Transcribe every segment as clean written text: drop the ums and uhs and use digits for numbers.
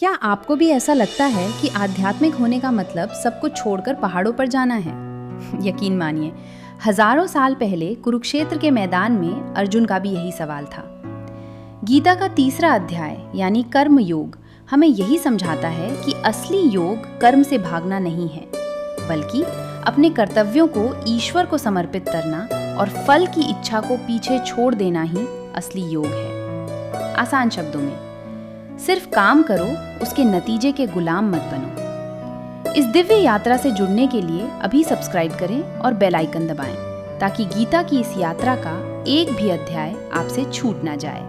क्या आपको भी ऐसा लगता है कि आध्यात्मिक होने का मतलब सब कुछ छोड़कर पहाड़ों पर जाना है? यकीन मानिए, हजारों साल पहले कुरुक्षेत्र के मैदान में अर्जुन का भी यही सवाल था। गीता का तीसरा अध्याय यानी कर्म योग हमें यही समझाता है कि असली योग कर्म से भागना नहीं है, बल्कि अपने कर्तव्यों को ईश्वर को समर्पित करना और फल की इच्छा को पीछे छोड़ देना ही असली योग है। आसान शब्दों में, सिर्फ काम करो, उसके नतीजे के गुलाम मत बनो। इस दिव्य यात्रा से जुड़ने के लिए अभी सब्सक्राइब करें और बेल आइकन दबाएं, ताकि गीता की इस यात्रा का एक भी अध्याय आपसे छूट ना जाए।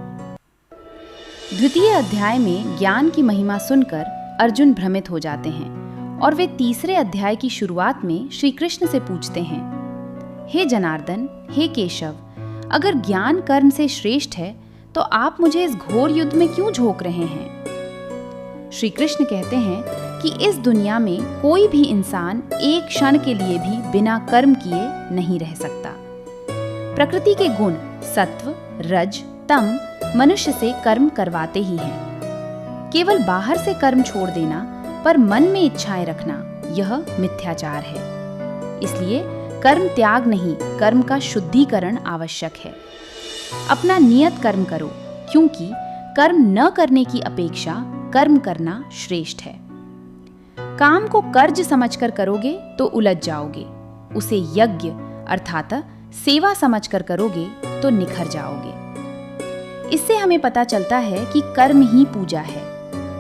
द्वितीय अध्याय में ज्ञान की महिमा सुनकर अर्जुन भ्रमित हो जाते हैं और वे तीसरे अध्याय की शुरुआत में श्री कृष्ण से पूछते हैं, हे जनार्दन, हे केशव, अगर ज्ञान कर्म से श्रेष्ठ है तो आप मुझे इस घोर युद्ध में क्यों झोंक रहे हैं? श्री कृष्ण कहते हैं कि इस दुनिया में कोई भी इंसान एक क्षण के लिए भी बिना कर्म किए नहीं रह सकता। प्रकृति के गुण सत्व, रज, तम मनुष्य से कर्म करवाते ही हैं। केवल बाहर से कर्म छोड़ देना पर मन में इच्छाएं रखना, यह मिथ्याचार है। इसलिए कर्म त्याग नहीं, कर्म का शुद्धिकरण आवश्यक है। अपना नियत कर्म करो, क्योंकि कर्म न करने की अपेक्षा कर्म करना श्रेष्ठ है। काम को कर्ज समझकर करोगे तो उलझ जाओगे, उसे यज्ञ अर्थात सेवा समझकर करोगे तो निखर जाओगे। इससे हमें पता चलता है कि कर्म ही पूजा है।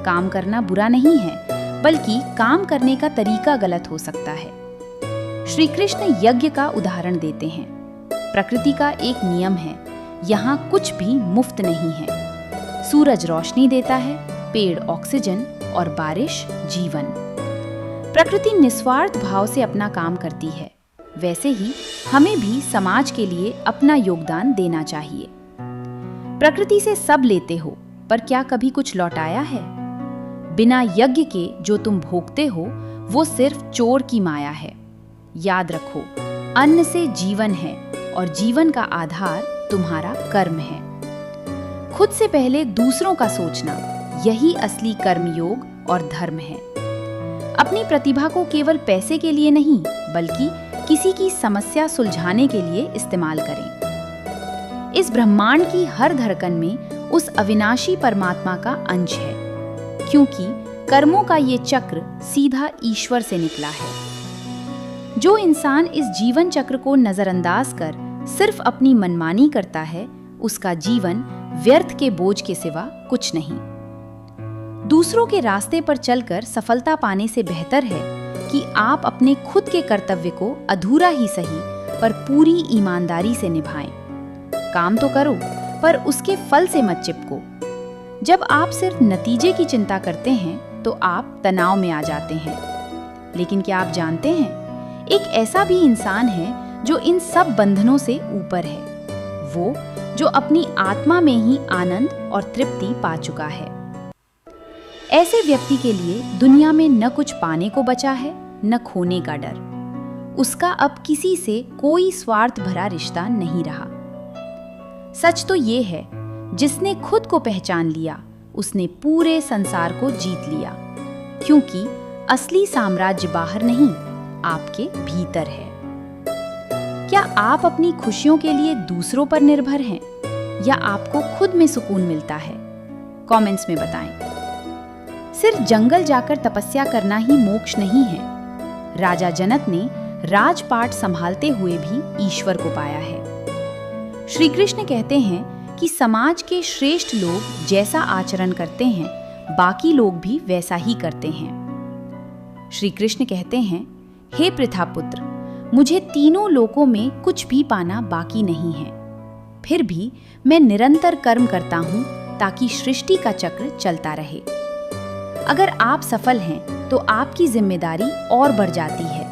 काम करना बुरा नहीं है, बल्कि काम करने का तरीका गलत हो सकता है। श्री कृष्ण यज्ञ का उदाहरण देते हैं। प्रकृति का एक नियम है, यहाँ कुछ भी मुफ्त नहीं है। सूरज रोशनी देता है, पेड़ ऑक्सीजन और बारिश जीवन। प्रकृति निस्वार्थ भाव से अपना काम करती है, वैसे ही हमें भी समाज के लिए अपना योगदान देना चाहिए। प्रकृति से सब लेते हो, पर क्या कभी कुछ लौटाया है? बिना यज्ञ के जो तुम भोगते हो वो सिर्फ चोर की माया है। याद रखो, अन्न से जीवन है और जीवन का आधार तुम्हारा कर्म है। खुद से पहले दूसरों का सोचना, यही असली कर्मयोग और धर्म है। अपनी प्रतिभा को केवल पैसे के लिए नहीं, बल्कि किसी की समस्या सुलझाने के लिए इस्तेमाल करें। इस ब्रह्मांड की हर धड़कन में उस अविनाशी परमात्मा का अंश है, क्योंकि कर्मों का ये चक्र सीधा ईश्वर से निकला है। जो इंसान इस जीवन चक्र को नजरअंदाज कर सिर्फ अपनी मनमानी करता है, उसका जीवन व्यर्थ के बोझ के सिवा कुछ नहीं। दूसरों के रास्ते पर चलकर सफलता पाने से बेहतर है कि आप अपने खुद के कर्तव्य को अधूरा ही सही पर पूरी ईमानदारी से निभाएं। काम तो करो, पर उसके फल से मत चिपको। जब आप सिर्फ नतीजे की चिंता करते हैं तो आप तनाव में आ जाते हैं। लेकिन क्या आप जानते हैं, एक ऐसा भी इंसान है जो इन सब बंधनों से ऊपर है, वो जो अपनी आत्मा में ही आनंद और तृप्ति पा चुका है। ऐसे व्यक्ति के लिए दुनिया में न कुछ पाने को बचा है, न खोने का डर। उसका अब किसी से कोई स्वार्थ भरा रिश्ता नहीं रहा। सच तो ये है, जिसने खुद को पहचान लिया, उसने पूरे संसार को जीत लिया, क्योंकि असली साम्राज्य बाहर नहीं, आपके भीतर है। क्या आप अपनी खुशियों के लिए दूसरों पर निर्भर हैं, या आपको खुद में सुकून मिलता है? कमेंट्स में बताएं। सिर्फ जंगल जाकर तपस्या करना ही मोक्ष नहीं है। राजा जनक ने राजपाट संभालते हुए भी ईश्वर को पाया है। श्री कृष्ण कहते हैं कि समाज के श्रेष्ठ लोग जैसा आचरण करते हैं, बाकी लोग भी वैसा ही करते हैं। श्री कृष्ण कहते हैं, हे पृथापुत्र, मुझे तीनों लोकों में कुछ भी पाना बाकी नहीं है। फिर भी मैं निरंतर कर्म करता हूं ताकि सृष्टि का चक्र चलता रहे। अगर आप सफल हैं तो आपकी जिम्मेदारी और बढ़ जाती है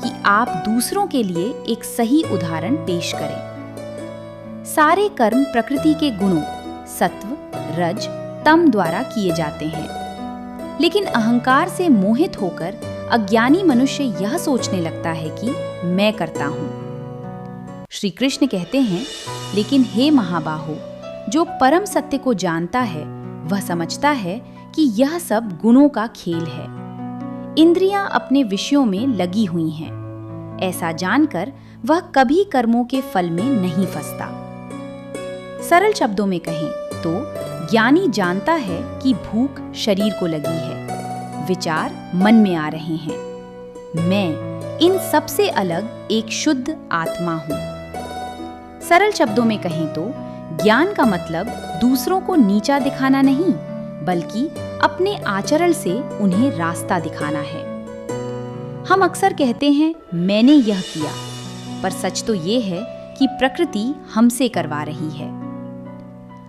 कि आप दूसरों के लिए एक सही उदाहरण पेश करें। सारे कर्म प्रकृति के गुणों सत्व, रज, तम द्वारा किए जाते हैं, लेकिन अहंकार से मोहित होकर अज्ञानी मनुष्य यह सोचने लगता है कि मैं करता हूं। श्री कृष्ण कहते हैं, लेकिन हे महाबाहो, जो परम सत्य को जानता है वह समझता है कि यह सब गुणों का खेल है। इंद्रियां अपने विषयों में लगी हुई हैं। ऐसा जानकर वह कभी कर्मों के फल में नहीं फंसता। सरल शब्दों में कहें तो ज्ञानी जानता है कि भूख शरीर को लगी है, विचार मन में आ रहे हैं। मैं इन सबसे अलग एक शुद्ध आत्मा हूं। सरल शब्दों में कहें तो ज्ञान का मतलब दूसरों को नीचा दिखाना नहीं, बल्कि अपने आचरण से उन्हें रास्ता दिखाना है। हम अक्सर कहते हैं मैंने यह किया, पर सच तो ये है कि प्रकृति हमसे करवा रही है।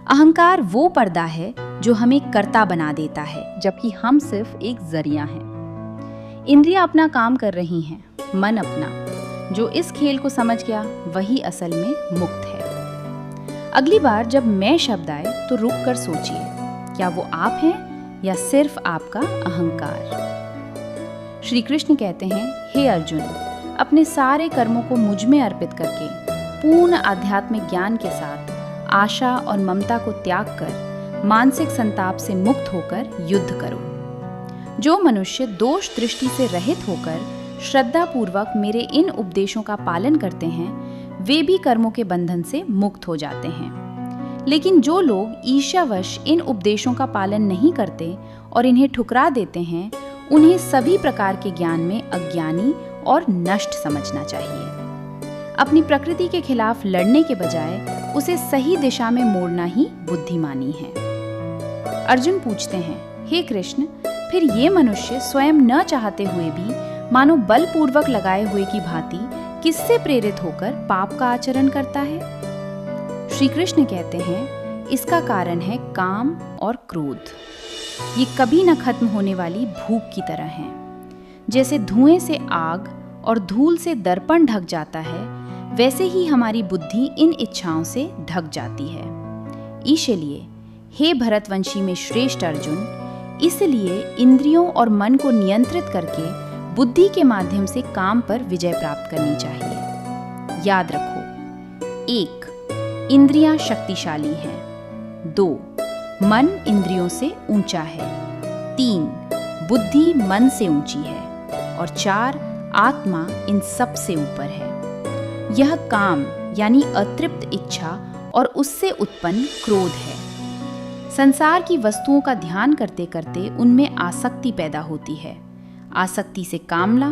अहंकार वो पर्दा है जो हमें कर्ता बना देता है, जबकि हम सिर्फ एक जरिया हैं। इंद्रियां अपना काम कर रही हैं, मन अपना। जो इस खेल को समझ गया वही असल में मुक्त है। अगली बार जब मैं शब्द आए तो रुक कर सोचिए, क्या वो आप हैं या सिर्फ आपका अहंकार। श्री कृष्ण कहते हैं, हे अर्जुन, अपने सारे कर्मों को मुझ में अर्पित करके पूर्ण आध्यात्मिक ज्ञान के साथ आशा और ममता को त्याग कर मानसिक संताप से मुक्त होकर युद्ध करो। जो मनुष्य दोष दृष्टि से रहित होकर श्रद्धा पूर्वक मेरे इन उपदेशों का पालन करते हैं, वे भी कर्मों के बंधन से मुक्त हो जाते हैं। लेकिन जो लोग ईर्ष्यावश इन उपदेशों का पालन नहीं करते और इन्हें ठुकरा देते हैं, उन्हें सभी प्रकार के ज्ञान में अज्ञानी और नष्ट समझना चाहिए। अपनी प्रकृति के खिलाफ लड़ने के बजाय उसे सही दिशा में मोड़ना ही बुद्धिमानी है। अर्जुन पूछते हैं, हे कृष्ण, फिर ये मनुष्य स्वयं न चाहते हुए भी मानो बलपूर्वक लगाए हुए की भांति किससे प्रेरित होकर पाप का आचरण करता है? श्री कृष्ण कहते हैं, इसका कारण है काम और क्रोध। ये कभी न खत्म होने वाली भूख की तरह हैं। जैसे धुएं से आग और धूल से दर्पण ढक जाता है, वैसे ही हमारी बुद्धि इन इच्छाओं से ढक जाती है। इसलिए हे भरतवंशी में श्रेष्ठ अर्जुन, इसलिए इंद्रियों और मन को नियंत्रित करके बुद्धि के माध्यम से काम पर विजय प्राप्त करनी चाहिए। याद रखो, 1. इंद्रियां शक्तिशाली हैं। 2. मन इंद्रियों से ऊंचा है। 3. बुद्धि मन से ऊंची है। और 4. आत्मा इन सब से ऊपर है। यह काम यानी अतृप्त इच्छा और उससे उत्पन्न क्रोध है। संसार की वस्तुओं का ध्यान करते करते उनमें आसक्ति पैदा होती है। आसक्ति से कामना,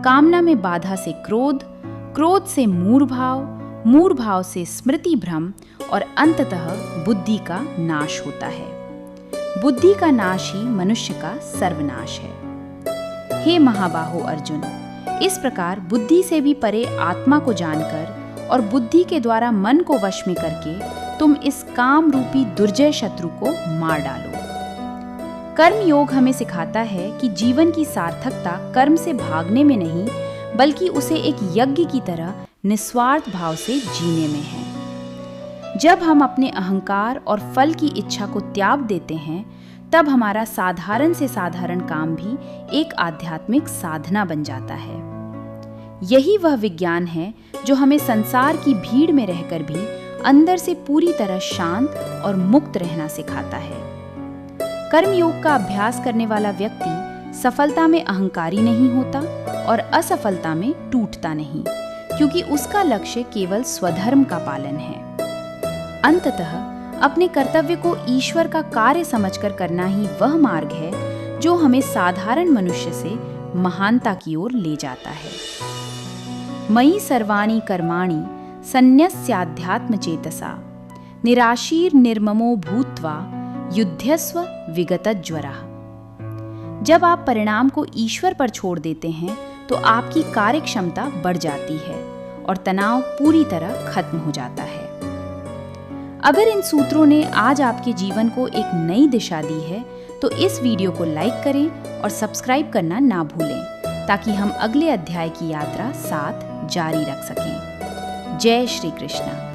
कामना में बाधा से क्रोध, क्रोध से मूढ़ भाव, मूढ़ भाव से स्मृति भ्रम और अंततः बुद्धि का नाश होता है। बुद्धि का नाश ही मनुष्य का सर्वनाश है। हे महाबाहो अर्जुन, इस प्रकार बुद्धि से भी परे आत्मा को जानकर और बुद्धि के द्वारा मन को वश में करके तुम इस काम रूपी दुर्जय शत्रु को मार डालो। कर्म योग हमें सिखाता है कि जीवन की सार्थकता कर्म से भागने में नहीं, बल्कि उसे एक यज्ञ की तरह निस्वार्थ भाव से जीने में है। जब हम अपने अहंकार और फल की इच्छा को त्याग देते हैं, तब हमारा साधारण से साधारण काम भी एक आध्यात्मिक साधना बन जाता है। यही वह विज्ञान है जो हमें संसार की भीड़ में रहकर भी अंदर से पूरी तरह शांत और मुक्त रहना सिखाता है। कर्म योग का अभ्यास करने वाला व्यक्ति सफलता में अहंकारी नहीं होता और असफलता में टूटता नहीं, क्योंकि उसका लक्ष्य केवल स्वधर्म का पालन है। अंततः अपने कर्तव्य को ईश्वर का कार्य समझकर करना ही वह मार्ग है जो हमें साधारण मनुष्य से महानता की ओर ले जाता है। मयि सर्वाणि कर्माणि सन्न्यस्याध्यात्म चेतसा निराशीर निर्ममो भूत्वा युध्यस्व विगतज्वरः। जब आप परिणाम को ईश्वर पर छोड़ देते हैं तो आपकी कार्य क्षमता बढ़ जाती है और तनाव पूरी तरह खत्म हो जाता है। अगर इन सूत्रों ने आज आपके जीवन को एक नई दिशा दी है तो इस वीडियो को लाइक करें और सब्सक्राइब करना ना भूलें, ताकि हम अगले अध्याय की यात्रा साथ जारी रख सकें। जय श्री कृष्ण।